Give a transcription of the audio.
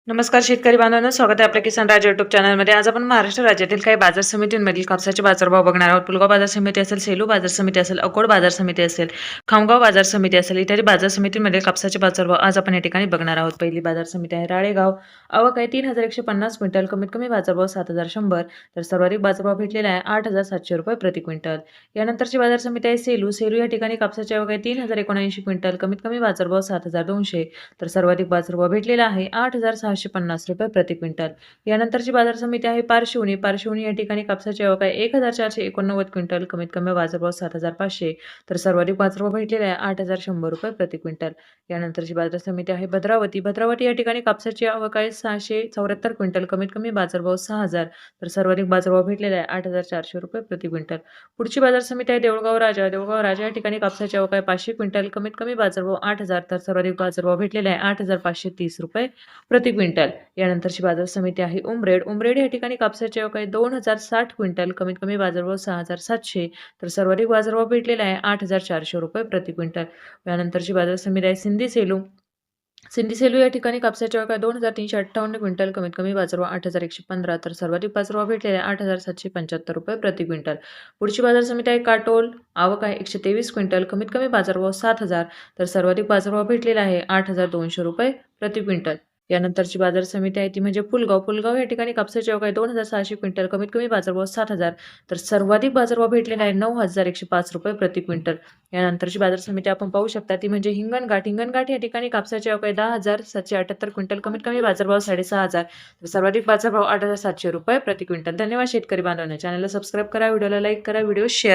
नमस्कार शेतकरी बांधवांनो, स्वागत आहे आपल्या किसान राज युट्यूब चॅनलमध्ये. आज आपण महाराष्ट्र राज्यातील काही बाजार समितींमधील कापसाचे बाजारभाव बघणार आहोत. पुलगाव बाजार समिती असेल, सेलू बाजार समिती असेल, अकोट बाजार समिती असेल, खामगाव बाजार समिती असेल, इत्यादी बाजार समितींमध्ये कापसाचे बाजारभाव आज आपण या ठिकाणी बघणार आहोत. पहिली बाजार समिती आहे राळेगाव. आवक आहे 3150 क्विंटल, कमीत कमी बाजारभाव 7100, तर सर्वाधिक बाजारभाव भेटलेला आहे 8700 रुपये प्रति क्विंटल. यानंतरची बाजार समिती आहे सेलू. सेलू या ठिकाणी कापसाची आवक आहे 3079 क्विंटल, कमीत कमी बाजारभाव 7200, तर सर्वाधिक बाजारभाव भेटलेला आहे 8650 रुपये प्रति क्विंटल. यानंतरची बाजार समिती आहे पारशिवनी. पारशिवनी या ठिकाणी कापसाची आवक आहे 1489 क्विंटल, कमीत कमी बाजारभाव 7500, तर सर्वाधिक बाजारभाव भेटलेला आहे 8100 रुपये प्रति क्विंटल. यानंतरची बाजार समिती आहे भद्रावती. भद्रावती या ठिकाणी कापसाची आवक आहे 674 क्विंटल, कमीत कमी बाजारभाव 6000, तर सर्वाधिक बाजारभाव भेटलेला आहे 8400 रुपये प्रति क्विंटल. पुढची बाजार समिती आहे देऊळगाव राजा. देऊळगाव राजा या ठिकाणी कापसाची आवक आहे 500 क्विंटल, कमीत कमी बाजारभाव 8000, तर सर्वाधिक बाजारभाव भेटलेला आहे 8530 रुपये प्रति क्विंटल. यानंतरची बाजार समिती आहे उमरेड. उमरेड या ठिकाणी कापसाची आवक आहे 2060 क्विंटल, कमीत कमी बाजारभाव 6700, तर सर्वाधिक बाजारभाव भेटलेला आहे 8400 रुपये प्रति क्विंटल. यानंतरची बाजार समिती आहे सिंधी सेलू. सिंधी सेलू या ठिकाणी कापसाची आवक आहे 2358 क्विंटल, कमीत कमी बाजारभाव 8115, तर सर्वाधिक बाजारभाव भेटलेला आहे 8775 रुपये प्रति क्विंटल. पुढची बाजार समिती आहे काटोल. आवक आहे 123 क्विंटल, कमीत कमी बाजारभाव 7000, तर सर्वाधिक बाजारभाव भेटलेला आहे 8200 रुपये प्रति क्विंटल. यानंतरची बाजार समिती आहे ती म्हणजे पुलगाव. पुलगाव या ठिकाणी कापसाची आवक आहे 2600 क्विंटल, कमीत कमी बाजारभाव 7000, तर सर्वाधिक बाजारभाव भेटलेला आहे 9105 रुपये प्रति क्विंटल. यानंतरची बाजार समिती आपण पाहू शकता ती म्हणजे हिंगणघाट. हिंगणघाट या ठिकाणी कापसाची आवक आहे 10778 क्विंटल, कमीत कमी बाजारभाव 6500, तर सर्वाधिक बाजारभाव 8700 रुपये प्रति क्विंटल. धन्यवाद शेतकरी बांधवांनो. चॅनलला सबस्क्राईब करा, व्हिडिओला लाईक करा, व्हिडिओ शेअर